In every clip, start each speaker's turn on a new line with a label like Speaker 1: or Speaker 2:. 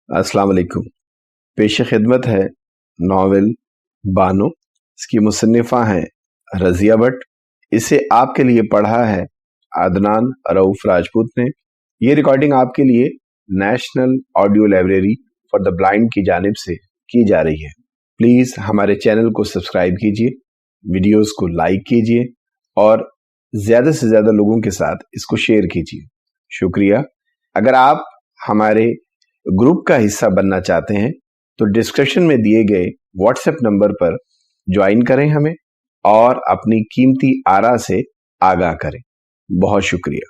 Speaker 1: अस्सलाम वालेकुम। पेश खिदमत है नावल बानो। इसकी मुसन्निफ़ा हैं रज़िया भट्ट। इसे आपके लिए पढ़ा है अदनान रऊफ राजपूत ने। ये रिकॉर्डिंग आपके लिए national audio library for the blind की जानिब से की जा रही है। प्लीज़ हमारे चैनल को सब्सक्राइब कीजिए, वीडियोस को लाइक कीजिए और ज़्यादा से ज़्यादा लोगों के साथ इसको शेयर कीजिए। शुक्रिया। अगर आप हमारे ग्रुप का हिस्सा बनना चाहते हैं तो डिस्क्रिप्शन में दिए गए व्हाट्सएप नंबर पर ज्वाइन करें हमें और अपनी कीमती आरा से आगाह करें। बहुत शुक्रिया।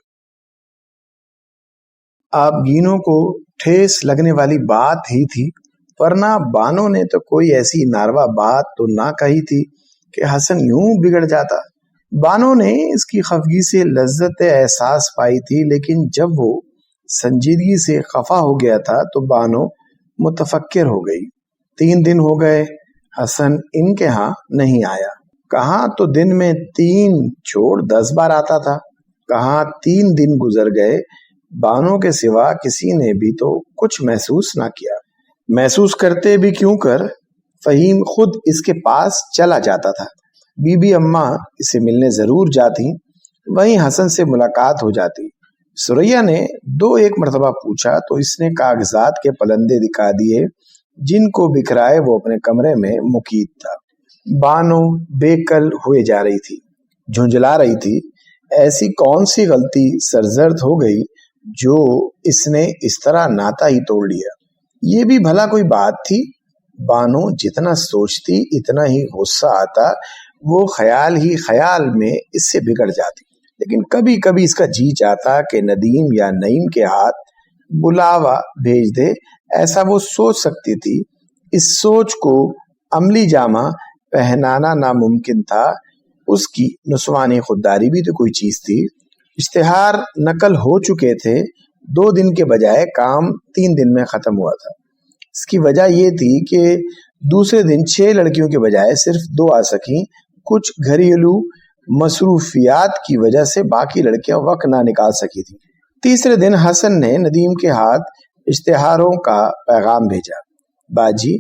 Speaker 2: आप गीनों को ठेस लगने वाली बात ही थी, वरना बानो ने तो कोई ऐसी नारवा बात तो ना कही थी कि हसन यूं बिगड़ जाता। बानो ने इसकी खफगी से लज्जत एहसास पाई थी, लेकिन जब वो संजीदगी से खफा हो गया था तो बानो मुतफक्किर हो गई। 3 दिन हो गए हसन इनके यहाँ नहीं आया। कहाँ तो दिन में 3 छोड़ 10 बार आता था, कहाँ 3 दिन गुजर गए, बानो के सिवा किसी ने भी तो कुछ महसूस ना किया। महसूस करते भी क्यों कर, फहीम खुद इसके पास चला जाता था। बीबी अम्मा इसे मिलने जरूर जाती, वहीं हसन से मुलाकात हो जाती। सुरैया ने 2-1 मरतबा पूछा तो इसने कागजात के पलंदे दिखा दिए जिनको बिखराए वो अपने कमरे में मुकीद था। बानो बेकल हुए जा रही थी, झुंझला रही थी। ऐसी कौन सी गलती सरजर्द हो गई जो इसने इस तरह नाता ही तोड़ लिया। ये भी भला कोई बात थी। बानो जितना सोचती इतना ही गुस्सा आता। वो ख्याल ही ख्याल में इससे बिगड़ जाती। लेकिन कभी कभी इसका जी चाहता कि नदीम या नईम के हाथ बुलावा भेज दे। ऐसा वो सोच सकती थी। इस सोच को अमली जामा पहनाना नामुमकिन था। उसकी नुस्वानी खुददारी भी तो कोई चीज थी। इश्तिहार नकल हो चुके थे। 2 दिन के बजाय काम 3 दिन में खत्म हुआ था। इसकी वजह ये थी कि दूसरे दिन 6 लड़कियों के बजाय सिर्फ 2 आ सकी। कुछ घरेलू मसरूफियात की वजह से बाकी लड़कियां वक्त ना निकाल सकी थी। तीसरे दिन हसन ने नदीम के हाथ इश्तिहारों का पैगाम भेजा। बाजी,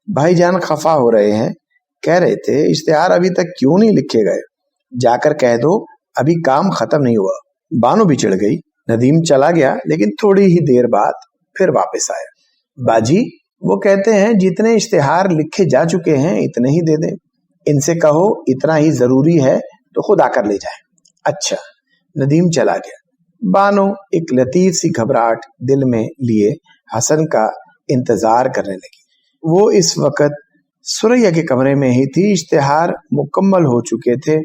Speaker 2: भाईजान खफा हो रहे हैं, कह रहे थे इश्तिहार अभी तक क्यों नहीं लिखे गए, जाकर कह दो अभी काम खत्म नहीं हुआ। बानो भी चिढ़ गई। नदीम चला गया, लेकिन थोड़ी ही देर बाद फिर वापस आया। बाजी, वो कहते हैं जितने इश्तिहार लिखे जा चुके हैं इतने ही दे दें। इनसे कहो इतना ही जरूरी है तो खुद आकर ले जाए। अच्छा। नदीम चला गया। बानो एक लतीफ सी घबराहट दिल में लिए हसन का इंतजार करने लगी। वो इस वक्त सुरैया के कमरे में ही थी। इश्तिहार मुकम्मल हो चुके थे।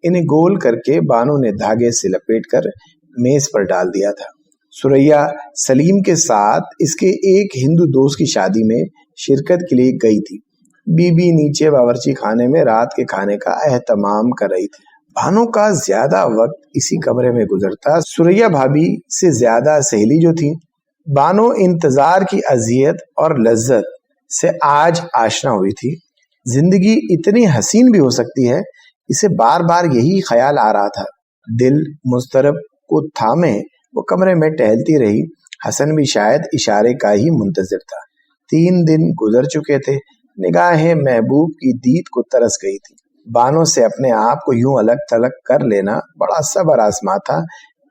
Speaker 2: इन्हें गोल करके बानो ने धागे से लपेट कर मेज पर डाल दिया था। सुरैया सलीम के साथ इसके एक हिंदू दोस्त की शादी में शिरकत के लिए गई थी। बीबी नीचे बावर्ची खाने में रात के खाने का एहतमाम कर रही थी। बानो का ज्यादा वक्त इसी कमरे में गुजरता। सुरैया भाभी से ज्यादा सहेली जो थी। बानो इंतजार की अजियत और लज्जत से आज आशना हुई थी। जिंदगी इतनी हसीन भी हो सकती है, इसे बार बार यही ख्याल आ रहा था। दिल मुस्तरब को थामे वो कमरे में टहलती रही। हसन भी शायद इशारे का ही मुंतजिर था। 3 दिन गुजर चुके थे। निगाहें महबूब की दीद को तरस गई थी। बानो से अपने आप को यूं अलग थलग कर लेना बड़ा सबर आजमा था।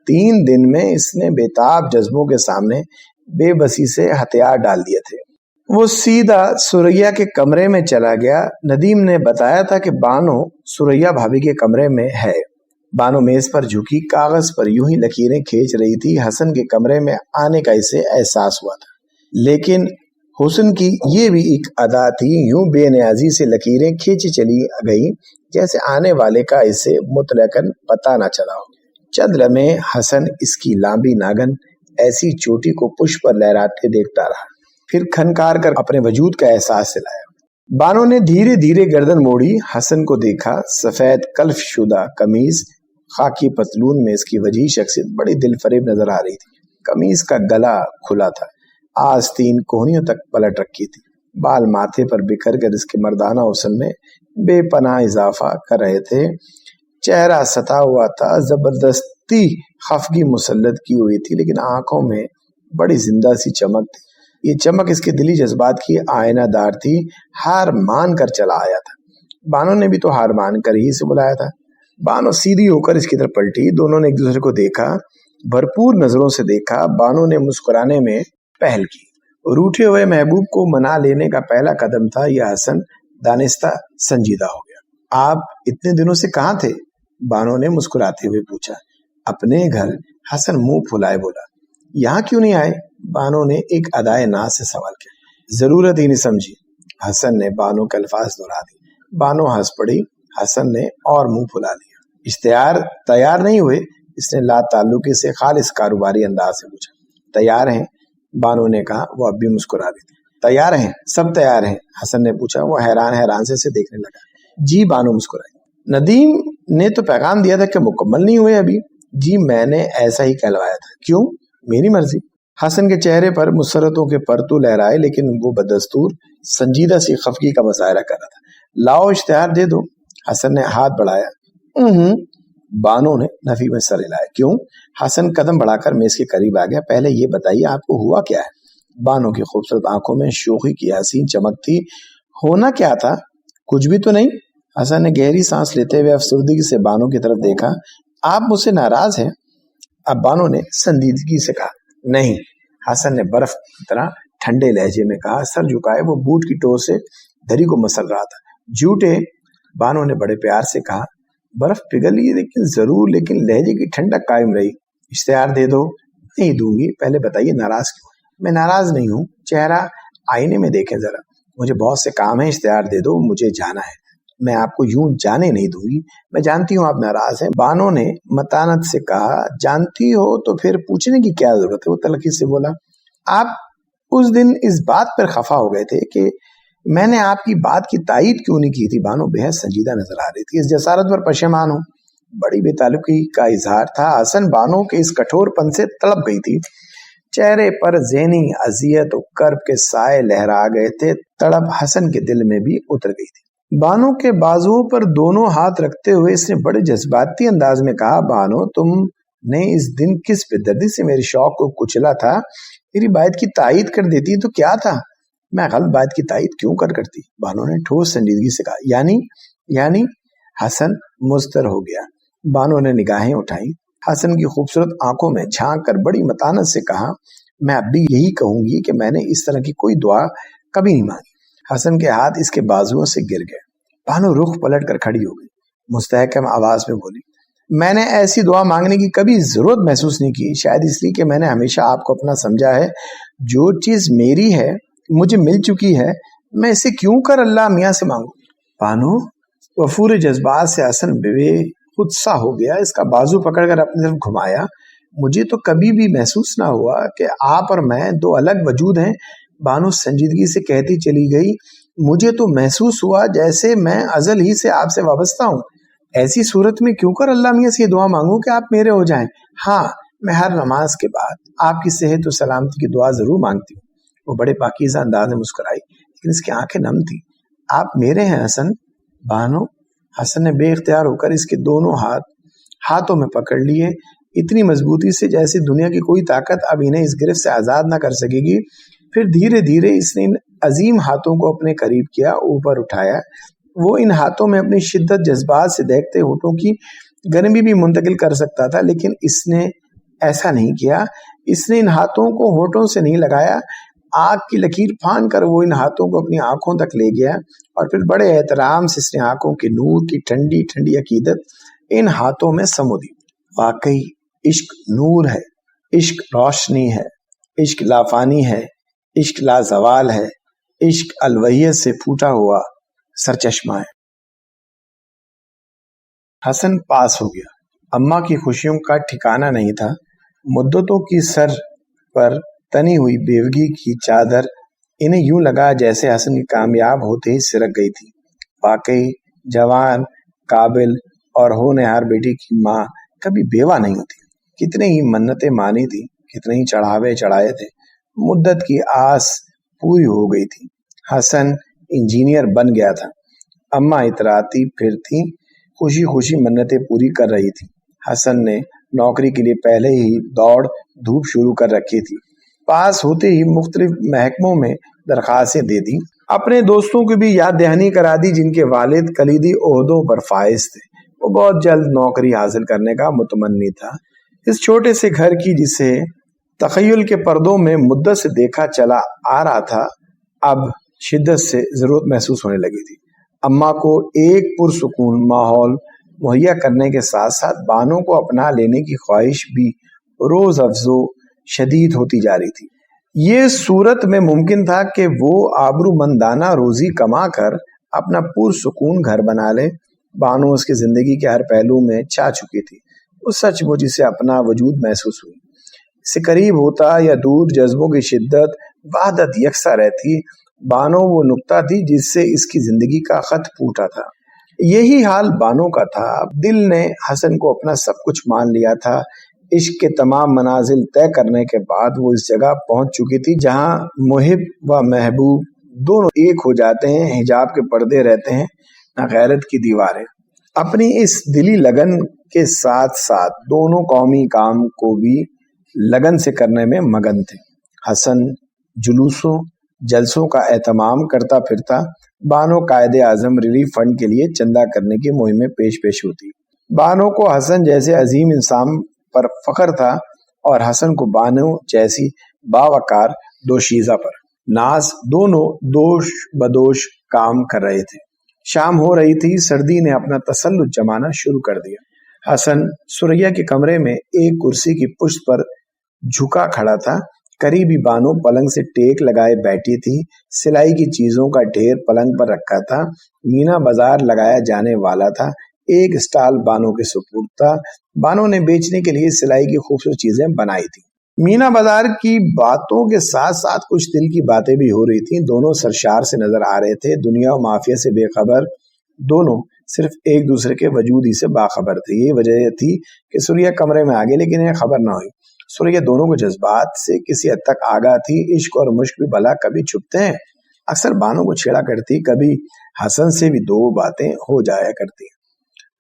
Speaker 2: 3 दिन में इसने बेताब जज्बों के सामने बेबसी से हथियार डाल दिए थे। वो सीधा सुरैया के कमरे में चला गया। नदीम ने बताया था कि बानो सुरैया भाभी के कमरे में है। बानो मेज पर झुकी कागज पर यूं ही लकीरें खींच रही थी। हसन के कमरे में आने का इसे एहसास हुआ था, लेकिन हुस्न की ये भी एक अदा थी। यूं बेनियाजी से लकीरें खींची चली गई जैसे आने वाले का इसे मुतलकन पता न चला हो। चंद लम्हे हसन इसकी लांबी नागन ऐसी चोटी को पुष्प पर लहराते देखता रहा, फिर खनकार कर अपने वजूद का एहसास दिलाया। बानो ने धीरे धीरे गर्दन मोड़ी। हसन को देखा। सफेद कल्फ शुदा कमीज, खाकी पतलून में इसकी वजीह शख्सियत बड़ी दिलफरेब नजर आ रही थी। कमीज का गला खुला था, आस्तीन कोहनियों तक पलट रखी थी। बाल माथे पर बिखर कर इसके मर्दाना हुस्न में बेपनाह इजाफा कर रहे थे। चेहरा सता हुआ था, जबरदस्ती खफगी मुसल्लत की हुई थी, लेकिन आंखों में बड़ी जिंदा सी चमक थी। یہ چمک اس کے دلی جذبات کی آئینہ دار تھی. ہار مان کر چلا آیا تھا. بانو نے بھی تو ہار مان کر ہی اسے بلایا تھا. بانو سیدھی ہو کر اس کی طرف پلٹی. دونوں نے ایک دوسرے کو دیکھا, بھرپور نظروں سے دیکھا. بانو نے مسکرانے میں پہل کی. روٹھے ہوئے محبوب کو منا لینے کا پہلا قدم تھا. یہ حسن دانستہ سنجیدہ ہو گیا. آپ اتنے دنوں سے کہاں تھے؟ بانو نے مسکراتے ہوئے پوچھا. اپنے گھر. حسن منہ پھلائے بولا. یہاں کیوں نہیں آئے؟ بانو نے ایک ادائے ناز سے سوال کیا. ضرورت ہی نہیں سمجھی. حسن نے بانو کے الفاظ دہرا دی. بانو ہنس پڑی. حسن نے اور منہ پھلا لیا. اشتہار تیار نہیں ہوئے؟ اس نے لا تعلقی سے خالص کاروباری انداز سے پوچھا. تیار ہیں؟ بانو نے کہا. وہ اب بھی مسکرا رہی تھی. تیار ہیں؟ سب تیار ہیں؟ حسن نے پوچھا. وہ حیران سے دیکھنے لگا. جی. بانو مسکرائی. ندیم نے تو پیغام دیا تھا کہ مکمل نہیں ہوئے ابھی. جی میں نے ایسا ہی کہلوایا تھا. کیوں؟ میری مرضی. حسن کے چہرے پر مسرتوں کے پرتو لہرائے, لیکن وہ بدستور سنجیدہ سی خفگی کا مظاہرہ کر رہا تھا. لاؤ اشتہار دے دو. حسن نے ہاتھ بڑھایا. بانو نے نفی میں سر ہلایا. کیوں؟ حسن قدم بڑھا کر میز کے قریب آ گیا. پہلے یہ بتائیے آپ کو ہوا کیا ہے؟ بانو کی خوبصورت آنکھوں میں شوخی کی حسین چمک تھی. ہونا کیا تھا؟ کچھ بھی تو نہیں. حسن نے گہری سانس لیتے ہوئے افسردگی سے بانو کی طرف دیکھا. آپ مجھ سے ناراض ہیں؟ اب بانو نے سنجیدگی سے کہا. نہیں. حسن نے برف کی طرح ٹھنڈے لہجے میں کہا. سر جھکائے وہ بوٹ کی ٹو سے دری کو مسل رہا تھا. جھوٹے. بانو نے بڑے پیار سے کہا. برف پگھل گئی لیکن ضرور, لیکن لہجے کی ٹھنڈک قائم رہی. اشتہار دے دو. نہیں دوں گی. پہلے بتائیے ناراض کیوں؟ میں ناراض نہیں ہوں. چہرہ آئینے میں دیکھیں ذرا. مجھے بہت سے کام ہیں. اشتہار دے دو, مجھے جانا ہے. میں آپ کو یوں جانے نہیں دوں گی. میں جانتی ہوں آپ ناراض ہیں. بانو نے متانت سے کہا. جانتی ہو تو پھر پوچھنے کی کیا ضرورت ہے؟ وہ تلخی سے بولا. آپ اس دن اس بات پر خفا ہو گئے تھے کہ میں نے آپ کی بات کی تائید کیوں نہیں کی تھی. بانو بہت سنجیدہ نظر آ رہی تھی. اس جسارت پر پشیمان ہوں. بڑی بے تعلقی کا اظہار تھا. حسن بانو کے اس کٹھور پن سے تڑپ گئی تھی. چہرے پر ذہنی اذیت و کرب کے سائے لہرا گئے تھے. تڑپ حسن کے دل میں بھی اتر گئی تھی. بانو کے بازوؤں پر دونوں ہاتھ رکھتے ہوئے اس نے بڑے جذباتی انداز میں کہا. بانو تم نے اس دن کس بے دردی سے میرے شوق کو کچلا تھا. میری بات کی تائید کر دیتی تو کیا تھا. میں غلط بات کی تائید کیوں کرتی؟ بانو نے ٹھوس سنجیدگی سے کہا. یعنی حسن مضطر ہو گیا. بانو نے نگاہیں اٹھائیں. حسن کی خوبصورت آنکھوں میں جھانک کر بڑی متانت سے کہا. میں اب بھی یہی کہوں گی کہ میں نے اس طرح کی کوئی دعا کبھی نہیں مانگی. حسن کے ہاتھ اس کے بازوؤں سے گر گئے. بانو رخ پلٹ کر کھڑی ہو گئی. مستحکم آواز میں بولی. میں نے ایسی دعا مانگنے کی کبھی ضرورت محسوس نہیں کی. شاید اس لیے کہ میں نے ہمیشہ آپ کو اپنا سمجھا ہے. جو چیز میری ہے, مجھے مل چکی ہے, میں اسے کیوں کر اللہ میاں سے مانگوں. بانو وفور جذبات سے حسن بے خود سا ہو گیا. اس کا بازو پکڑ کر اپنی طرف گھمایا. مجھے تو کبھی بھی محسوس نہ ہوا کہ آپ اور میں دو الگ وجود ہیں. بانو سنجیدگی سے کہتی چلی گئی. مجھے تو محسوس ہوا جیسے میں ازل ہی سے آپ سے وابستہ ہوں. ایسی صورت میں کیوں کر اللہ میاں سے یہ دعا مانگوں کہ آپ میرے ہو جائیں. ہاں, میں ہر نماز کے بعد آپ کی صحت و سلامتی کی دعا ضرور مانگتی ہوں. وہ بڑے پاکیزہ انداز میں مسکرائی, لیکن اس کی آنکھیں نم تھی. آپ میرے ہیں حسن. بانو. حسن نے بے اختیار ہو کر اس کے دونوں ہاتھوں میں پکڑ لیے, اتنی مضبوطی سے جیسے دنیا کی کوئی طاقت اب انہیں اس گرفت سے آزاد نہ کر سکے گی. پھر دھیرے دھیرے اس نے ان عظیم ہاتھوں کو اپنے قریب کیا, اوپر اٹھایا. وہ ان ہاتھوں میں اپنی شدت جذبات سے دیکھتے ہونٹوں کی گرمی بھی منتقل کر سکتا تھا, لیکن اس نے ایسا نہیں کیا. اس نے ان ہاتھوں کو ہونٹوں سے نہیں لگایا. آگ کی لکیر پھان کر وہ ان ہاتھوں کو اپنی آنکھوں تک لے گیا, اور پھر بڑے احترام سے اس نے آنکھوں کی نور کی ٹھنڈی ٹھنڈی عقیدت ان ہاتھوں میں سمو دی. واقعی عشق نور ہے, عشق روشنی ہے, عشق لافانی ہے, عشق لازوال ہے, عشق الوحیت سے پھوٹا ہوا سرچشمہ ہے. حسن پاس ہو گیا. اماں کی خوشیوں کا ٹھکانہ نہیں تھا. مدتوں کی سر پر تنی ہوئی بیوگی کی چادر انہیں یوں لگا جیسے حسن کی کامیاب ہوتے ہی سرک گئی تھی. واقعی جوان, قابل اور ہونہار بیٹی کی ماں کبھی بیوہ نہیں ہوتی. کتنے ہی منتیں مانی تھی, کتنے ہی چڑھاوے چڑھائے تھے. مدت کی آس پوری ہو گئی تھی. حسن انجینئر بن گیا تھا. اماں اتراتی پھرتی خوشی خوشی منتیں پوری کر رہی تھی. حسن نے نوکری کے لیے پہلے ہی دوڑ دھوپ شروع کر رکھی تھی. पास होते ही मुख्तलिफ महकमों में दरखास्तें दे दी। अपने दोस्तों की भी याद दहानी करा दी जिनके वालिद कलीदी ओहदों पर फाइज थे। वो बहुत जल्द नौकरी हासिल करने का मुतमन्नी था। इस छोटे से घर की जिसे तखय्युल के पर्दों में मुद्दत से देखा चला आ रहा था, अब शिद्दत से जरूरत महसूस होने लगी थी। अम्मा को एक पुरसुकून माहौल मुहैया करने के साथ साथ बानो को अपना लेने की ख्वाहिश भी रोज अफजो शदीद होती जा रही थी। ये सूरत में मुमकिन था कि वो आबरूमंदाना रोजी कमा कर अपना पुरसुकून घर बना ले। बानो उसकी जिंदगी के हर पहलू में चाह चुकी थी। वो सचमुच इसे अपना वजूद महसूस हुई। इससे करीब होता या दूर जज्बों की शिद्दत वहदत यकसा रहती। बानो वो नुक्ता थी जिससे इसकी जिंदगी का खत फूटा था। यही हाल बानो का था। दिल ने हसन को अपना सब कुछ मान लिया था। इश्क के तमाम मनाजिल तय करने के बाद वो इस जगह पहुंच चुकी थी जहां मुहिब व महबूब दोनों एक हो जाते हैं। हिजाब के पर्दे रहते हैं, ना गैरत की दीवारें। अपनी इस दिली लगन के साथ साथ दोनों कौमी काम को भी लगन से करने में मगन थे। हसन जुलूसों जलसों का एहतमाम करता फिरता, बानो कायदे आजम रिलीफ फंड के लिए चंदा करने की मुहिम में पेश होती। बानो को हसन जैसे अजीम इंसान पर फख्र था और हसन को बानो जैसी बावकार दोशीज़ा पर। नाज दोनों दोष बदोश काम कर रहे थे। शाम हो रही थी। सर्दी ने अपना तसल्लुत जमाना शुरू कर दिया। हसन सुरैया के कमरे में एक कुर्सी की पुष्ट पर झुका खड़ा था। करीबी बानो पलंग से टेक लगाए बैठी थी। सिलाई की चीजों का ढेर पलंग पर रखा था। मीना बाजार लगाया जाने वाला था। एक स्टॉल बानो के सुपुर्द था। बानो ने बेचने के लिए सिलाई की खूबसूरत चीजें बनाई थी। मीना बाजार की बातों के साथ साथ कुछ दिल की बातें भी हो रही थी। दोनों सरशार से नजर आ रहे थे। दुनिया और माफिया से बेखबर दोनों सिर्फ एक दूसरे के वजूद ही से बाखबर थे। ये वजह थी कि सुरैया कमरे में आ गई लेकिन इन्हें खबर ना हुई। सुरैया दोनों को जज्बात से किसी हद तक आगाह थी। इश्क और मुश्क भी भला कभी छुपते हैं। अक्सर बानो को छेड़ा करती, कभी हसन से भी दो बातें हो जाया करती।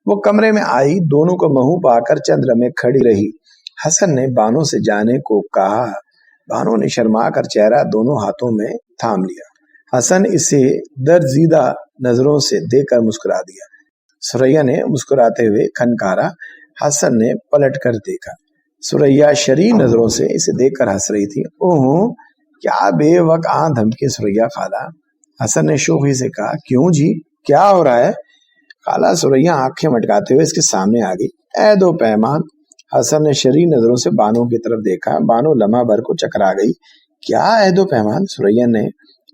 Speaker 2: वो कमरे में आई, दोनों को मुंह पाकर चंद्र में खड़ी रही। हसन ने बानो से जाने को कहा। बानो ने शर्मा कर चेहरा दोनों हाथों में थाम लिया। हसन इसे दर्जीदा नजरों से देखकर मुस्कुरा दिया। सुरैया ने मुस्कुराते हुए खनकारा। हसन ने पलट कर देखा। सुरैया शरीर नजरों से इसे देखकर हंस रही थी। ओह, क्या बेवकआ धमकी सुरैया खाला। हसन ने शोखी से कहा, क्यों जी, क्या हो रहा है? खाला सुरैया आंखें मटकाते हुए इसके सामने आ गई। ऐ दो पैमान। हसन ने शरीर नजरों से बानो की तरफ देखा। बानो लम्हा भर को चकरा गई। क्या ऐ दो पैमान? सुरैया ने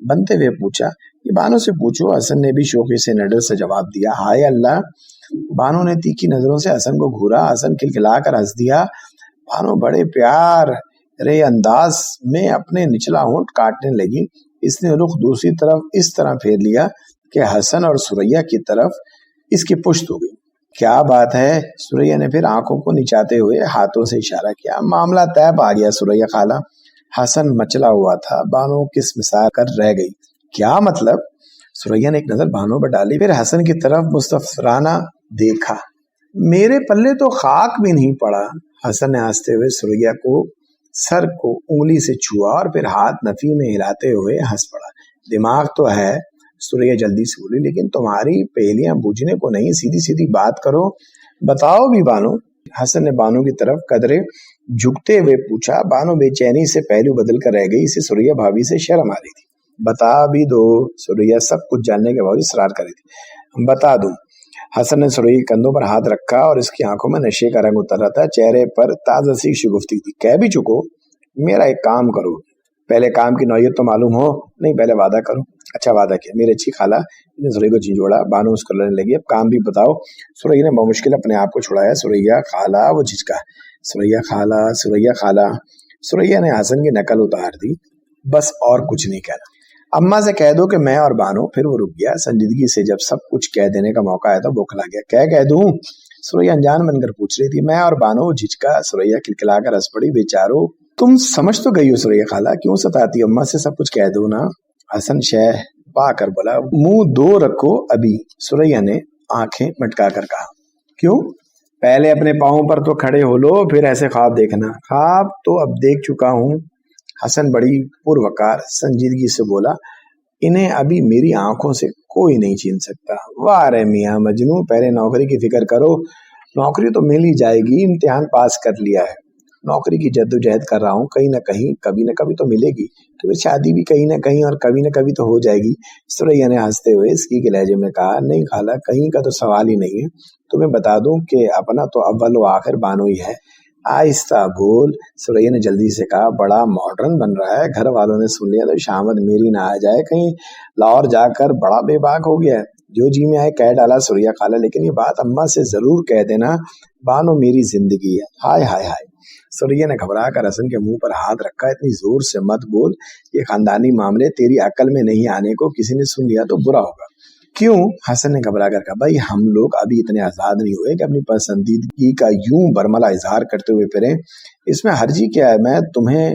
Speaker 2: बनते हुए पूछा। ये बानो से पूछो। हसन ने भी शोखी से नडर से जवाब दिया। हाय अल्लाह। बानो ने तीखी नजरों से हसन को घूरा। हसन खिलखिलाकर हंस दिया। बानो बड़े प्यार रे अंदाज में अपने निचला होंठ काटने लगी। इसने रुख दूसरी तरफ इस तरह फेर लिया कि हसन और सुरैया की तरफ इसकी पुश्त हो गई। क्या बात है? सुरैया ने फिर आंखों को निचाते हुए हाथों से इशारा किया। मामला तय पा गया सुरैया खाला। हसन मचला हुआ था। बानो किस मिसाल कर रह गई। क्या मतलब? सुरैया ने एक नजर बानो पर डाली, फिर हसन की तरफ मुस्तफराना देखा। मेरे पल्ले तो खाक भी नहीं पड़ा। हसन ने हंसते हुए सुरैया को सर को उंगली से छुआ और फिर हाथ नफी में हिलाते हुए हंस पड़ा। दिमाग तो है, सुरैया जल्दी से बोली, लेकिन तुम्हारी पहेलियां बूझने को नहीं। सीधी सीधी बात करो, बताओ भी बानो। हसन ने बानो की तरफ कदरे झुकते हुए पूछा। बानो बेचैनी से पहलू बदल कर रह गई। इसे सुरैया भाभी से शर्म आ रही थी। बता भी दो। सुरैया सब कुछ जानने के बावजूद इसरार कर रही थी। बता दूं। हसन ने सुरैया के कंधों पर हाथ रखा और इसकी आंखों में नशे का रंग उतर रहा था। चेहरे पर ताजा सी शुगुफ्ती थी। कह भी चुको। मेरा एक काम करो, पहले काम की नौयत तो मालूम हो। नहीं, पहले वादा करो। अच्छा, वादा किया। मेरी अच्छी खाला ने सुरैया को झिझोड़ा। बानो उसको लड़ने लगी। अब काम भी बताओ। सुरैया ने बहुमुश्किल अपने आप को छुड़ाया। सुरैया खाला, वो झिझका। सुरैया खाला, सुरैया खाला। सुरैया ने हसन की नकल उतार दी। बस और कुछ नहीं कहना। अम्मा से कह दो कि मैं और बानो। फिर वो रुक गया। संजीदगी से जब सब कुछ कह देने का मौका आया तो बौखला गया। क्या कह दूं? सुरैया अनजान बनकर पूछ रही थी। मैं और बानो। झिझका। सुरैया खिलखिलाकर हंस पड़ी। बेचारो, तुम समझ तो गई हो सुरैया खाला, क्यों सताती? अम्मा से सब कुछ कह दो ना। हसन शह पाकर बोला। मुंह दो रखो अभी। सुरैया ने आंखें मटका कर कहा। क्यों? पहले अपने पाँव पर तो खड़े हो लो, फिर ऐसे ख्वाब देखना। ख्वाब तो अब देख चुका हूँ। حسن بڑی پروقار سنجیدگی سے بولا، انہیں ابھی میری آنکھوں سے کوئی نہیں چھین سکتا۔ واہ رے میاں مجنوں، پہلے نوکری کی فکر کرو۔ نوکری تو مل ہی جائے گی، امتحان پاس کر لیا ہے، نوکری کی جدوجہد کر رہا ہوں، کہیں نہ کہیں کبھی نہ کبھی تو ملے گی، تو پھر شادی بھی کہیں نہ کہیں اور کبھی نہ کبھی تو ہو جائے گی۔ سریا نے ہنستے ہوئے اسکی کے لہجے میں کہا، نہیں خالہ، کہیں کا تو سوال ہی نہیں ہے، تمہیں بتا دوں کہ اپنا تو اول و آخر بانو ہی ہے۔ آہستہ بول، سریا نے جلدی سے کہا، بڑا ماڈرن بن رہا ہے، گھر والوں نے سن لیا تو شامت میری نہ آ جائے، کہیں لاہور جا کر بڑا بے باک ہو گیا ہے۔ جو جی میں آئے کہہ ڈالا سریا خالہ، لیکن یہ بات اماں سے ضرور کہہ دینا، بانو میری زندگی ہے۔ ہائے ہائے ہائے، سریا نے گھبرا کر حسن کے منہ پر ہاتھ رکھا، اتنی زور سے مت بول، یہ خاندانی معاملے تیری عقل میں نہیں آنے کو کسی نے سن لیا تو برا ہوگا۔ کیوں؟ حسن نے گھبرا کر کہا، بھائی ہم لوگ ابھی اتنے آزاد نہیں ہوئے کہ اپنی پسندیدگی کا یوں برملا اظہار کرتے ہوئے پھریں، اس میں حرجی کیا ہے؟ میں تمہیں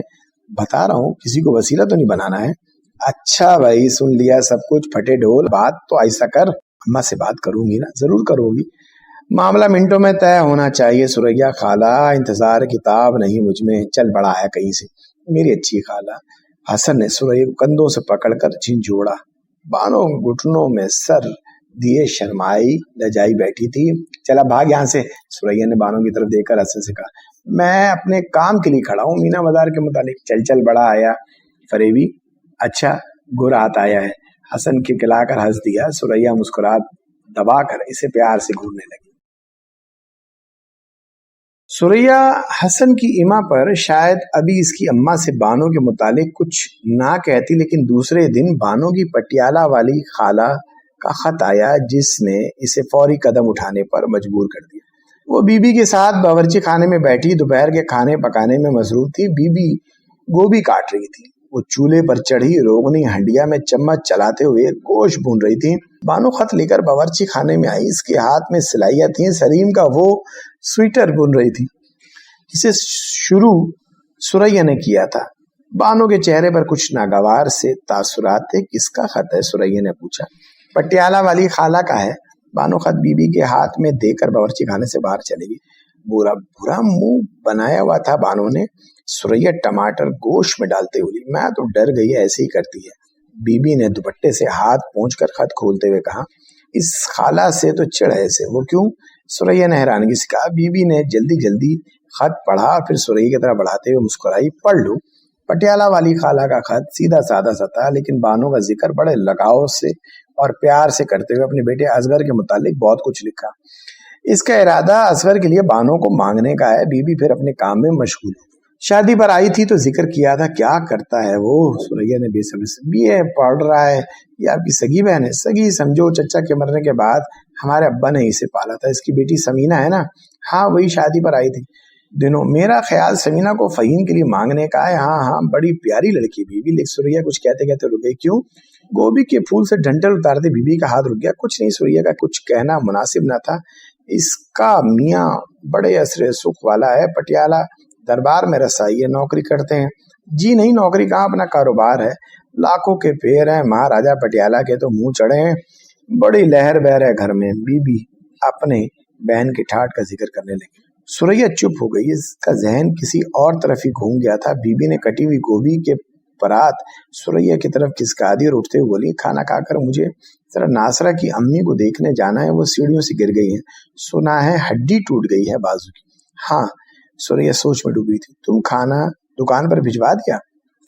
Speaker 2: بتا رہا ہوں، کسی کو وسیلہ تو نہیں بنانا ہے۔ اچھا بھائی، سن لیا سب کچھ، پھٹے ڈھول، بات تو ایسا کر، اماں سے بات کروں گی نا، ضرور کرو گی، معاملہ منٹوں میں طے ہونا چاہیے۔ سریا خالہ، انتظار کتاب نہیں مجھ میں، چل بڑا ہے کہیں سے میری اچھی خالہ۔ حسن نے سریا کو کندھوں سے پکڑ کر جھنجھوڑا، بانو گھٹنوں میں سر دیے شرمائی لجائی بیٹھی تھی۔ چلا بھاگ یہاں سے، سریا نے بانو کی طرف دیکھ کر حسن سے کہا، میں اپنے کام کے لیے کھڑا ہوں، مینا بازار کے متعلق۔ چل چل بڑا آیا فریبی، اچھا گر ہاتھ آیا ہے۔ حسن کے کھلا کر ہنس دیا۔ سریا مسکرات دبا کر اسے پیار سے گھورنے لگی۔ سریا حسن کی ایما پر شاید ابھی اس کی اماں سے بانو کے متعلق کچھ نہ کہتی، لیکن دوسرے دن بانو کی پٹیالہ والی خالہ کا خط آیا جس نے اسے فوری قدم اٹھانے پر مجبور کر دیا۔ وہ بی بی کے ساتھ باورچی خانے میں بیٹھی دوپہر کے کھانے پکانے میں مصروف تھی۔ بی بی گوبھی کاٹ رہی تھی، وہ چولہے پر چڑھی روغنی ہنڈیا میں چمچ چلاتے ہوئے گوشت بھون رہی تھی۔ بانو خط لے کر باورچی خانے میں آئی، اس کے ہاتھ میں سلائیاں تھیں، سلیم کا وہ سویٹر بن رہی تھی جسے شروع سریا نے کیا تھا۔ بانو کے چہرے پر کچھ ناگوار سے تاثرات تھے۔ کس کا خط ہے؟ سریا نے پوچھا۔ پٹیالہ والی خالہ کا ہے۔ بانو خط بی بی کے ہاتھ میں دے کر باورچی خانے سے باہر چلے گی۔ برا منہ بنایا ہوا تھا بانو نے۔ سریا ٹماٹر گوشت میں ڈالتے ہوئی، میں تو ڈر گئی، ایسے ہی کرتی ہے۔ بی بی نے دوپٹے سے ہاتھ پہنچ کر خط کھولتے ہوئے کہا، اس خالہ سے تو چڑھ ایسے، وہ کیوں؟ سریا نے حیرانگی سے کہا۔ بی بی نے جلدی جلدی خط پڑھا، پھر سریا کی طرف بڑھاتے ہوئے مسکرائی، پڑھ لو۔ پٹیالہ والی خالہ کا خط سیدھا سادہ سا تھا، لیکن بانو کا ذکر بڑے لگاؤ سے اور پیار سے کرتے ہوئے اپنے بیٹے اصغر کے متعلق بہت کچھ لکھا۔ اس کا ارادہ اصغر کے لیے بانو کو مانگنے کا ہے۔ بی بی پھر اپنے کام میں مشغول ہے۔ شادی پر آئی تھی تو ذکر کیا تھا، کیا کرتا ہے وہ؟ سریا نے بے صبری سے، بی اے پڑھ رہا ہے۔ یہ آپ کی سگی بہن ہے؟ سگی سمجھو، چچا کے مرنے کے بعد ہمارے ابا نے اسے پالا تھا۔ اس کی بیٹی سمینا ہے نا؟ ہاں، وہی شادی پر آئی تھی دنوں۔ میرا خیال سمینا کو فہیم کے لیے مانگنے کا ہے۔ ہاں، بڑی پیاری لڑکی۔ بی بی لیکن سریا کچھ کہتے کہتے رک گئی۔ کیوں؟ گوبھی کے پھول سے ڈنٹل اتارتے بی بی کا ہاتھ رک گیا۔ کچھ نہیں، سریا کا کچھ کہنا مناسب نہ تھا۔ اس کا میاں بڑے عصر سکھ والا ہے، پٹیالہ دربار میں رسائی ہے، نوکری کرتے ہیں۔ جی نہیں، نوکری کہاں، اپنا کاروبار ہے، لاکھوں کے پیر ہیں، مہاراجا پٹیالہ کے تو منہ چڑھے ہیں، بڑی لہر بہر ہے گھر میں۔ بی بی اپنے بہن کے ٹھاٹ کا ذکر کرنے لگی۔ سریا چپ ہو گئی، اس کا ذہن کسی اور طرف ہی گھوم گیا تھا۔ بی بی نے کٹی ہوئی گوبھی کے پرات سریا کی طرف کھسکا دی اور اٹھتے ہوئے بولی، کھانا کھا کر مجھے ذرا ناصرہ کی امی کو دیکھنے جانا ہے، وہ سیڑھیوں سے گر گئی ہیں، سنا ہے ہڈی ٹوٹ گئی ہے بازو کی۔ ہاں، سریا سوچ میں ڈوبی تھی۔ تم کھانا دکان پر بھجوا دیا؟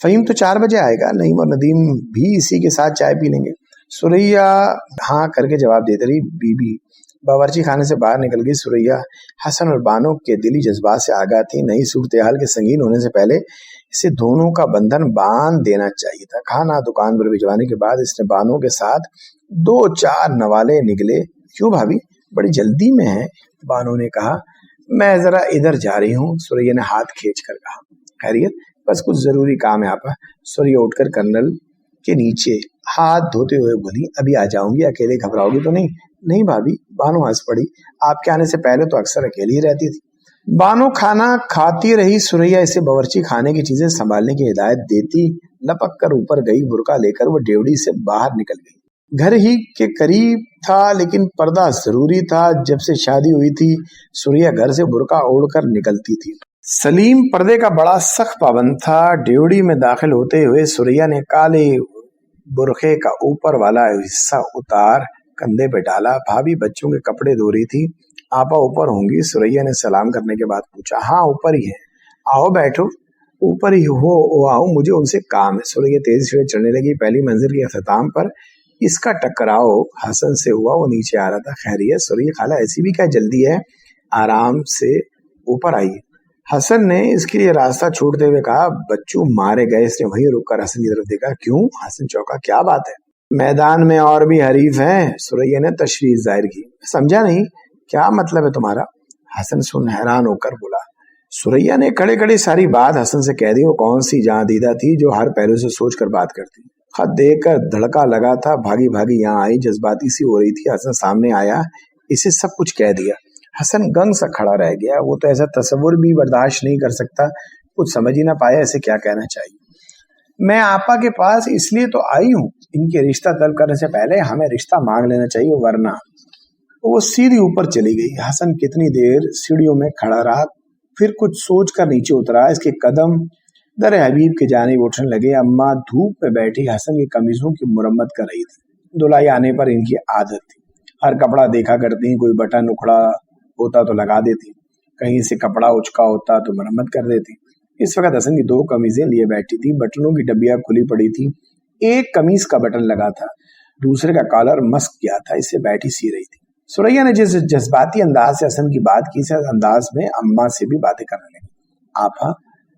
Speaker 2: فہیم تو 4 بجے آئے گا، نعیم اور ندیم بھی اسی کے ساتھ چائے پی لیں گے۔ سریا ہاں کر کے جواب دیتے رہی۔ بی بی باورچی خانے سے باہر نکل گئی۔ سریا حسن اور بانو کے دلی جذبات سے آگاہ تھی، نئی صورتحال کے سنگین ہونے سے پہلے اسے دونوں کا بندھن باندھ دینا چاہیے تھا۔ کھانا دکان پر بھجوانے کے بعد اس نے بانو کے ساتھ 2-4 نوالے نگلے۔ کیوں بھابھی، بڑی جلدی میں ہے؟ بانو نے کہا، میں ذرا ادھر جا رہی ہوں۔ سریا نے ہاتھ کھینچ کر کہا، خیریت؟ بس کچھ ضروری کام ہے آپا۔ سریا اٹھ کر کرنل کے نیچے ہاتھ دھوتے ہوئے بولی، ابھی آ جاؤں گی، اکیلے گھبراؤ گی تو نہیں؟ نہیں بھابھی، بانو ہنس پڑی، آپ کے آنے سے پہلے تو اکثر اکیلی ہی رہتی تھی۔ بانو کھانا کھاتی رہی۔ سریا اسے باورچی خانے کی چیزیں سنبھالنے کی ہدایت دیتی لپک کر اوپر گئی۔ برقع لے کر وہ ڈیوڑی سے باہر نکل گئی۔ گھر ہی کے قریب تھا، لیکن پردہ ضروری تھا۔ جب سے شادی ہوئی تھی سریا گھر سے برقع اوڑھ کر نکلتی تھی۔ सलीम पर्दे का बड़ा सख्त पाबंद था। ड्योढ़ी में दाखिल होते हुए सुरैया ने काले बुरखे का ऊपर वाला हिस्सा उतार कंधे पे डाला। भाभी बच्चों के कपड़े धो रही थी। आपा ऊपर होंगी? सुरैया ने सलाम करने के बाद पूछा। हाँ ऊपर ही है। आओ बैठो। ऊपर ही हो आओ, मुझे उनसे काम है। सुरैया तेजी से चढ़ने लगी। पहली मंजिल के अख्ताम पर इसका टकराव हसन से हुआ। वो नीचे आ रहा था। खैरियत? सुरैया खाला ऐसी भी क्या जल्दी है, आराम से ऊपर आइए। हसन ने इसके लिए रास्ता छोड़ते हुए कहा। बच्चू मारे गए। इसने वहीं रुककर हसन की तरफ देखा। क्यों? हसन चौंका। क्या बात है? मैदान में और भी हरीफ हैं। सुरैया ने तशवीश जाहिर की। समझा नहीं, क्या मतलब है तुम्हारा? हसन सुन हैरान होकर बोला। सुरैया ने खड़े खड़े सारी बात हसन से कह दी। वो कौन सी जहां दीदा थी जो हर पहलू से सोच कर बात करती। खत देखकर धड़का लगा था। भागी भागी यहाँ आई, जज्बाती सी हो रही थी। हसन सामने आया, इसे सब कुछ कह दिया। हसन गंग सा खड़ा रह गया। वो तो ऐसा तस्वुर भी बर्दाश्त नहीं कर सकता। कुछ समझ ही ना पाया ऐसे क्या कहना चाहिए। मैं आपा के पास इसलिए तो आई हूँ, इनके रिश्ता तलब करने से पहले हमें रिश्ता मांग लेना चाहिए, वरना। वो सीधी ऊपर चली गई। हसन कितनी देर सीढ़ियों में खड़ा रहा, फिर कुछ सोच कर नीचे उतरा। इसके कदम दर हबीब के जानिब उठने लगे। अम्मा धूप में बैठी हसन की कमीजों की मुरम्मत कर रही थी। धुलाई आने पर इनकी आदत थी, हर कपड़ा देखा करती। कोई बटन उखड़ा होता तो लगा देती, कहीं से कपड़ा उचका होता तो मरम्मत कर देती। इस वक्त हसन की 2 कमीजें लिए बैठी थी। बटनों की डब्बियां खुली पड़ी थी। एक कमीज का बटन लगा था, दूसरे का कॉलर मस्क किया था। इससे बैठी सी रही थी। सुरैया ने जिस जज्बाती अंदाज से हसन की बात की, इस अंदाज में अम्मा से भी बातें करने लगी। आपा,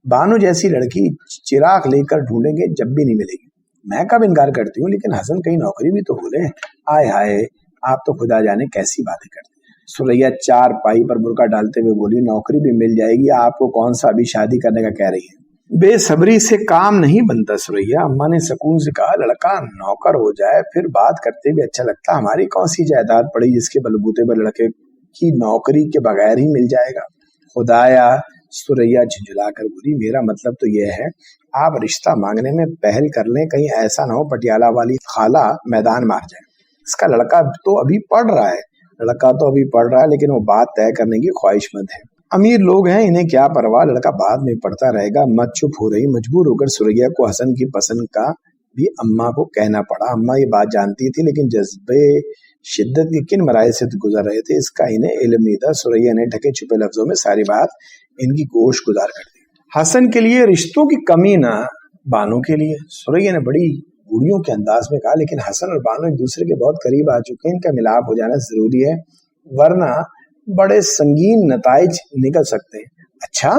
Speaker 2: बानो जैसी लड़की चिराग लेकर ढूंढेंगे जब भी नहीं मिलेगी। मैं कब इनकार करती हूँ, लेकिन हसन कहीं नौकरी भी तो खोले। आय हाय, आप तो खुदा जाने कैसी बातें करती। सुरैया 4 पाई पर बुरका डालते हुए बोली। नौकरी भी मिल जाएगी, आपको कौन सा अभी शादी करने का कह रही है? बेसब्री से काम नहीं बनता सुरैया। अम्मा ने सुकून से कहा। लड़का नौकर हो जाए फिर बात करते भी अच्छा लगता। हमारी कौन सी जायदाद पड़ी जिसके बलबूते पर लड़के की नौकरी के बगैर ही मिल जाएगा? खुदाया, सुरैया झुंझुला कर बोली। मेरा मतलब तो यह है, आप रिश्ता मांगने में पहल कर लें, कहीं ऐसा ना हो पटियाला वाली खाला मैदान मार जाए। इसका लड़का तो अभी पढ़ रहा है। लड़का तो अभी पढ़ रहा है, लेकिन वो बात तय करने की ख्वाहिशमंद है। अमीर लोग हैं, इन्हें क्या परवाह, लड़का बाद में पढ़ता रहेगा। मत चुप हो रही। मजबूर होकर सुरैया को हसन की पसंद का भी अम्मा को कहना पड़ा। अम्मा ये बात जानती थी, लेकिन जज्बे शिद्दत के किन मराइल से गुजर रहे थे इसका इन्हें इल्म नहीं था। सुरैया ने ढके छुपे लफ्जों में सारी बात इनकी गोश गुजार कर दी। हसन के लिए रिश्तों की कमी ना बानो के लिए। सुरैया ने बड़ी बूढ़ियों के अंदाज में कहा। लेकिन हसन और बानो एक दूसरे के बहुत करीब आ चुके हैं, इनका मिलाप हो जाना जरूरी है, वरना बड़े संगीन नताइज निकल सकते हैं। अच्छा?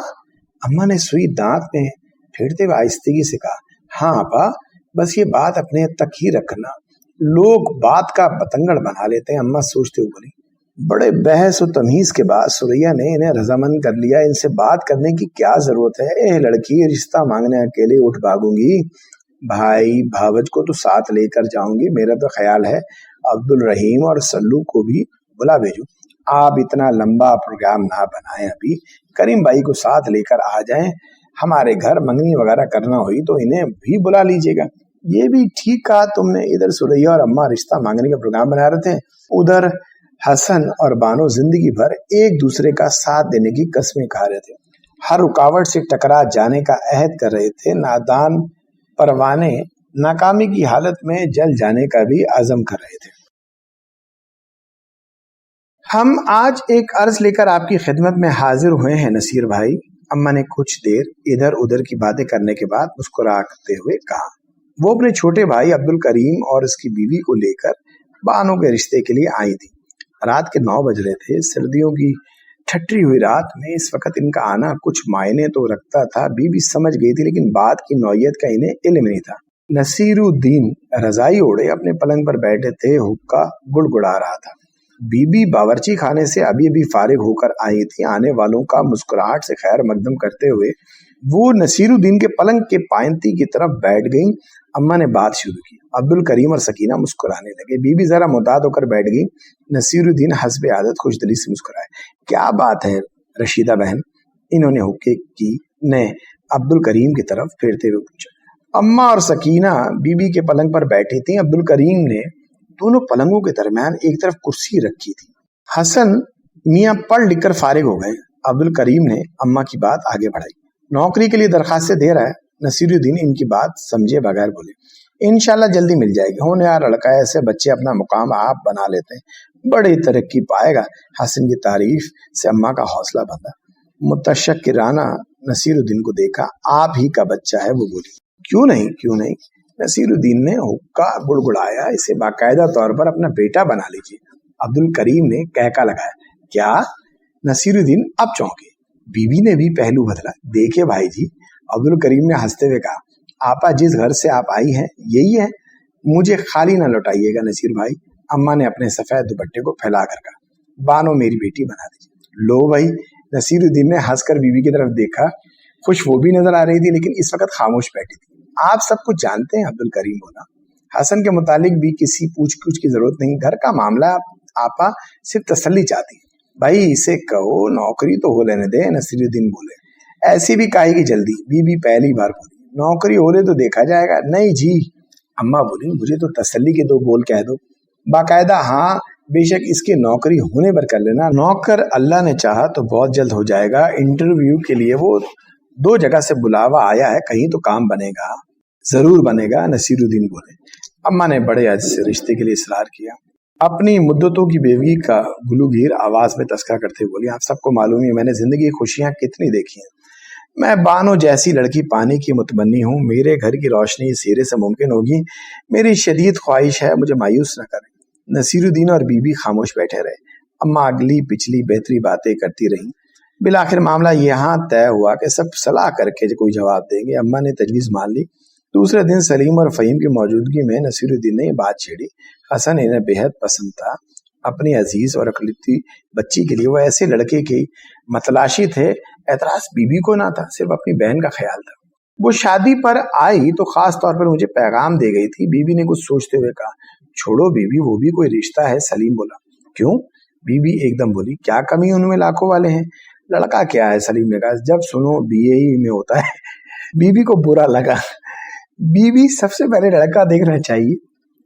Speaker 2: अम्मा ने सुई दांत में फेरते हुए आहिस्तेगी से कहा। हाँ आपा, बस ये बात अपने तक ही रखना, लोग बात का बतंगड़ बना लेते हैं। अम्मा सोचते हुए बोली। बड़े बहस और तमीज के बाद सुरैया ने इन्हें रजामंद कर लिया। इनसे बात करने की क्या जरूरत है? ए लड़की, रिश्ता मांगने अकेले उठ भागूंगी? भाई भावज को तो साथ लेकर जाऊंगी। मेरा तो ख्याल है अब्दुल रहीम और सल्लू को भी बुला भेजूं। आप इतना लंबा प्रोग्राम ना बनाएं, अभी करीम भाई को साथ लेकर आ जाएं। हमारे घर मंगनी वगैरह करना हुई तो इन्हें भी बुला लीजिएगा। ये भी ठीक कहा तुमने। इधर सुरैया और अम्मा रिश्ता मांगने का प्रोग्राम बना रहे थे, उधर हसन और बानो जिंदगी भर एक दूसरे का साथ देने की कस्में खा रहे थे, हर रुकावट से टकरा जाने का अहद कर रहे थे। नादान परवाने नाकामी की हालत में जल जाने का भी आज़म कर रहे थे। हम आज एक अर्ज लेकर आपकी खिदमत में हाजिर हुए हैं नसीर भाई। अम्मा ने कुछ देर इधर उधर की बातें करने के बाद मुस्कुराते हुए कहा। वो अपने छोटे भाई अब्दुल करीम और उसकी बीवी को लेकर बानो के रिश्ते के लिए आई थी। रात के 9 बज रहे थे। सर्दियों की ठटरी हुई रात में इस वक्त इनका आना कुछ मायने तो रखता था। बीबी समझ गई थी, लेकिन बात की नौयत का इन्हें इल्म नहीं था। नसीरुद्दीन रजाई ओढ़े अपने पलंग पर बैठे थे, हुक्का गुड़गुड़ा रहा था। बीबी बावर्ची खाने से अभी अभी फारिग होकर आई थी। आने वालों का मुस्कुराहट से खैर मकदम करते हुए वो नसीरुद्दीन के पलंग के पायंती की तरफ बैठ गई। अम्मा ने बात शुरू की। अब्दुल करीम और सकीना मुस्कुराने लगे। बीबी जरा मुताद होकर बैठ गई। नसीरुद्दीन हस्बे आदत खुशदिली से मुस्कुराए। क्या बात है रशीदा बहन? इन्होंने हुक्के की ने अब्दुल करीम की तरफ फेरते हुए पूछा। अम्मा और सकीना बीबी के पलंग पर बैठी थी। अब्दुल करीम ने दोनों पलंगों के दरमियान एक तरफ कुर्सी रखी थी। हसन मियाँ पढ़ लिख कर फारिग हो गए। अब्दुल करीम ने अम्मा की बात आगे बढ़ाई। नौकरी के लिए दरखास्तें दे रहा है। नसीरुद्दीन इनकी बात समझे बगैर बोले, इंशाल्लाह जल्दी मिल जाएगी। होने यार लड़का है, ऐसे बच्चे अपना मुकाम आप बना लेते हैं, बड़ी तरक्की पाएगा। हसन की तारीफ से अम्मा का हौसला बंधा। मुतशक्किराना नसीरुद्दीन को देखा, आप ही का बच्चा है, वो बोली। क्यों नहीं। नसीरुद्दीन ने हुक्का गुड़गुड़ाया, इसे बाकायदा तौर पर अपना बेटा बना लीजिए। अब्दुल करीम ने कहका लगाया, क्या? नसीरुद्दीन अब चौंके। बीबी ने भी पहलू बदला। देखे भाई जी, अब्दुल करीम ने हंसते हुए कहा, आपा जिस घर से आप आई हैं यही है, मुझे खाली ना लौटाइएगा नसीर भाई। अम्मा ने अपने सफेद दुपट्टे को फैलाकर कहा, बानो मेरी बेटी बना दीजिए। लो भाई। नसीरुद्दीन ने हंसकर बीबी की तरफ देखा। खुश वो भी नजर आ रही थी, लेकिन इस वक्त खामोश बैठी थी। आप सब कुछ जानते हैं, अब्दुल करीम बोला। हसन के मुतालिक भी किसी पूछ कुछ की जरूरत नहीं, घर का मामला आपा सिर्फ तसल्ली चाहती है। भाई इसे कहो नौकरी तो हो लेने दे, नसीरुद्दीन बोले। ऐसी भी काहे की जल्दी, बीबी पहली बार बोली। नौकरी होले तो देखा जाएगा। नहीं जी, अम्मा बोली, मुझे तो तसल्ली के 2 बोल कह दो। बाकायदा हाँ, बेशक इसकी नौकरी होने पर कर लेना। नौकर अल्लाह ने चाहा तो बहुत जल्द हो जाएगा। इंटरव्यू के लिए वो 2 जगह से बुलावा आया है, कहीं तो काम बनेगा, जरूर बनेगा, नसीरुद्दीन बोले। अम्मा ने बड़े अर्ज से रिश्ते के लिए इसरार किया। अपनी मुद्दतों की बेवी का गुलूगीर आवाज में तस्करा करते बोली, आप सबको मालूम है मैंने जिंदगी की खुशियां कितनी देखी हैं। मैं बानो जैसी लड़की पाने की मुतमन्नी हूँ। मेरे घर की रोशनी इस हीरे से मुमकिन होगी। मेरी शदीद ख्वाहिश है, मुझे मायूस न करें। नसीरुद्दीन और बीबी खामोश बैठे रहे। अम्मा अगली पिछली बेहतरी बातें करती रही। बिलाखिर मामला यहाँ तय हुआ कि सब सलाह करके कोई जवाब देंगे। अम्मा ने तजवीज मान ली। दूसरे दिन सलीम और फहीम की मौजूदगी में नसीरुद्दीन ने ये बात छेड़ी। हसन इन्हें बेहद पसंद था। अपनी अजीज और अकलती बच्ची के लिए वो ऐसे लड़के की मतलाशी थे। एतराज बीबी को ना था, सिर्फ अपनी बहन का ख्याल था। वो शादी पर आई तो खास तौर पर मुझे पैगाम दे गई थी। बीबी ने कुछ सोचते हुए कहा, छोड़ो बीबी, वो भी कोई रिश्ता है। सलीम बोला, क्यों? बीबी एकदम बोली, क्या कमी उनमें लाखों वाले हैं, लड़का क्या है? सलीम ने कहा, जब सुनो बीए में होता है। बीबी को बुरा लगा। बीबी, सबसे पहले लड़का देखना चाहिए।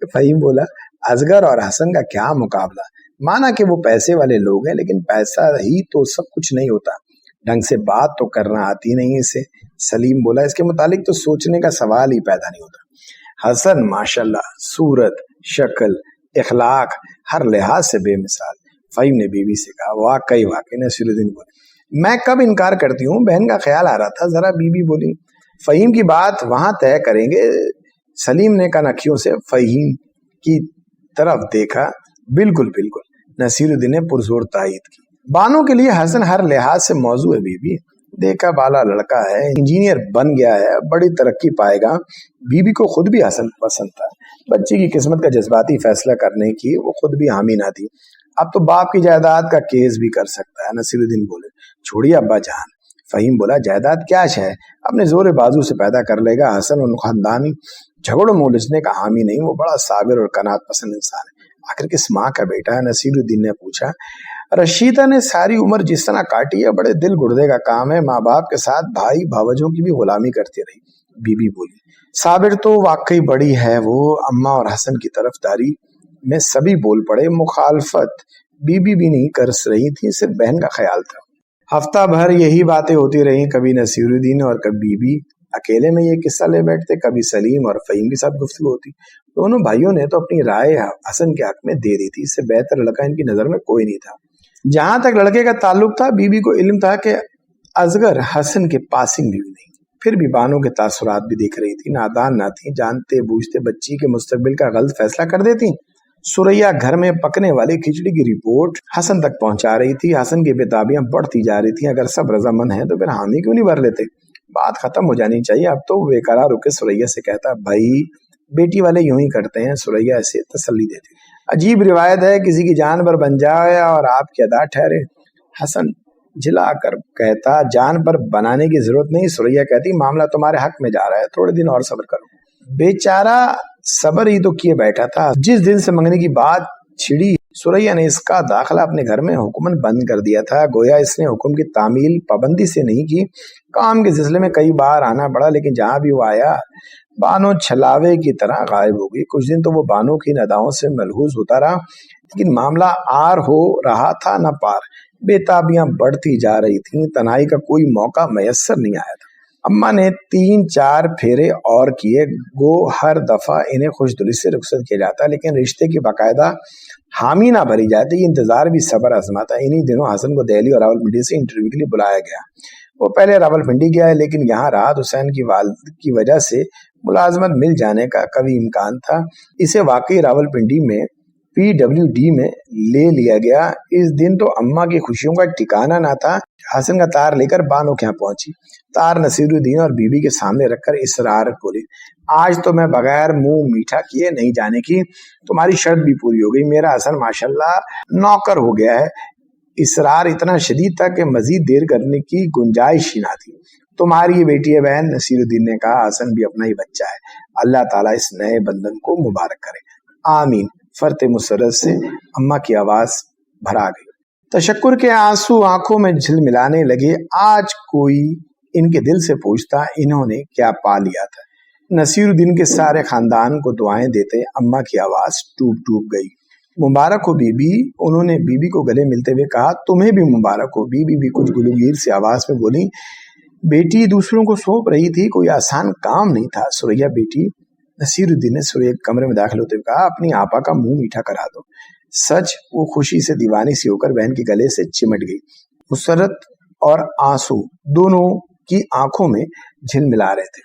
Speaker 2: फहीम बोला, असगर और हसन का क्या मुकाबला। माना कि वो पैसे वाले लोग हैं, लेकिन पैसा ही तो सब कुछ नहीं होता, ढंग से बात तो करना आती नहीं इसे। सलीम बोला, इसके मुतालिक तो सोचने का सवाल ही पैदा नहीं होता। हसन माशाल्लाह, सूरत, शक्ल, इखलाक, हर लिहाज से बेमिसाल। फहीम ने बीवी से कहा, वाकई। नसीरुद्दीन बोले, मैं कब इनकार करती हूँ, बहन का ख्याल आ रहा था जरा। बीबी बोली, फहीम की बात वहां तय करेंगे। सलीम ने कनखियों से फहीम की तरफ देखा। बिल्कुल। नसीरुद्दीन ने पुरजोर तायीद की। बानो के लिए हसन हर लिहाज से मौजू है। बीबी, देखा बाला लड़का है, इंजीनियर बन गया है, बड़ी तरक्की पाएगा। बीबी को खुद भी हसन पसंद था। बच्ची की किस्मत का जज्बाती फैसला करने की वो खुद भी हामी ना थी। अब तो बाप की जायदाद का केस भी कर सकता है। नसीरुद्दीन बोले, छोड़िए अब्बा जान। फहीम बोला, जायदाद क्या है, अपने जोरे बाजू से पैदा कर लेगा। हसन और खानदानी झगड़ों में उलझने का हामी नहीं, वो बड़ा साबिर और कनात पसंद इंसान है। आखिर किस माँ का बेटा है? नसीरुद्दीन ने पूछा। रशीदा ने सारी उम्र जिस तरह काटी है, बड़े दिल गुर्दे का काम है। माँ बाप के साथ भाई भावजों की भी गुलामी करती रही। बीबी बोली, साबिर तो वाकई बड़ी है वो। अम्मा और हसन की तरफदारी में सभी बोल पड़े। मुखालफत बीबी भी नहीं कर रही थी, सिर्फ बहन का ख्याल था। हफ्ता भर यही बातें होती रही। कभी नसीरुद्दीन और कभी बीबी अकेले में ये किस्सा ले बैठते, कभी सलीम और फहीम के साथ गुफ्तगू होती। दोनों भाइयों ने तो अपनी राय हसन के हक में दे दी थी। इससे बेहतर लड़का इनकी नजर में कोई नहीं था। जहां तक लड़के का ताल्लुक था, बीबी को इल्म था कि असगर हसन के पासिंग भी नहीं। फिर भी बानो के तासुरात भी देख रही थी। नादान ना थी, जानते बूझते बच्ची के मुस्तकबिल का गलत फैसला कर देती। सुरैया घर में पकने वाली खिचड़ी की रिपोर्ट हसन तक पहुंचा रही थी। हसन की बेताबियां बढ़ती जा रही थी। अगर सब रजामंद हैं तो फिर हामी क्यों नहीं भर लेते? बात खत्म हो जानी चाहिए। अब तो बेकरार होकर सुरैया से कहता, भाई बेटी वाले यूं ही करते हैं। सुरैया ऐसे तसल्ली देती। अजीब रिवायत है, किसी की जान पर बन जाए और आपकी अदा ठहरे। हसन झिला कर कहता, जान पर बनाने की जरूरत नहीं। सुरैया कहती, मामला तुम्हारे हक में जा रहा है, थोड़े दिन और सब्र करो। बेचारा सब्र ही तो किए बैठा था। जिस दिन से मंगने की बात छिड़ी, सुरैया ने इसका दाखिला अपने घर में हुक्मन बंद कर दिया था। गोया इसने हुक्म की तामील पाबंदी से नहीं की। काम के सिलसिले में कई बार आना पड़ा, लेकिन जहां भी वो आया, बानो छलावे की तरह गायब हो गई। कुछ दिन तो वो बानो की नदाओं से मलहूज होता रहा, लेकिन मामला आर हो रहा था न पार। बेताबियां बढ़ती जा रही थीं, तन्हाई का कोई मौका मैसर नहीं आया था। अम्मा ने 3-4 फेरे और किए। गो हर दफा इन्हें खुशदिली से रुखसत किया जाता, लेकिन रिश्ते की बाकायदा हामी ना भरी जाती। इंतजार भी सब्र आजमाता। इन्हीं दिनों हसन को दिल्ली और रावलपिंडी से इंटरव्यू के लिए बुलाया गया। वो पहले रावलपिंडी गया है, लेकिन यहाँ राहत हुसैन की वालिद की वजह से मुलाजमत मिल जाने का कभी इम्कान था। इसे वाकई रावलपिंडी में PWD में ले लिया गया। इस दिन तो अम्मा की खुशियों का ठिकाना ना था। हसन का तार लेकर बानो के यहाँ पहुंची। तार नसीरुद्दीन और बीबी के सामने रखकर इसरार बोली, आज तो मैं बगैर मुंह मीठा किए नहीं जाने की, तुम्हारी शर्त भी पूरी हो गई। मेरा हसन माशाल्लाह नौकर हो गया है। इसरार इतना शदीद था कि मजीद देर करने की गुंजाइश ही ना थी। तुम्हारी ये बेटी है बहन, नसीरुद्दीन ने कहा। हसन भी अपना ही बच्चा है। अल्लाह ताला इस नए बंधन को मुबारक करे, आमीन। फरते मुसर्रत से अम्मा की आवाज भरा गई। तशक्कुर के आंसू आंखों में झिलमिलाने लगे। आज कोई इनके दिल से पूछता, इन्होंने क्या पा लिया था। नसीरुद्दीन के सारे खानदान को दुआएं देते अम्मा की आवाज टूट टूट गई। मुबारक हो बीबी। उन्होंने बीबी को गले मिलते हुए कहा, तुम्हें भी मुबारक हो। बीबी भी कुछ गुलगीर से आवाज में बोली, बेटी दूसरों को सौंप रही थी, कोई आसान काम नहीं था। सुरैया बेटी, नसीरुद्दीन ने सुरैया के कमरे में दाखिल होते हुए कहा, अपनी आपा का मुंह मीठा करा दो। सच वो खुशी से दीवानी सी होकर बहन के गले से चिमट गई। मुसर्रत और आंसू दोनों की आंखों में झिलमिला रहे थे।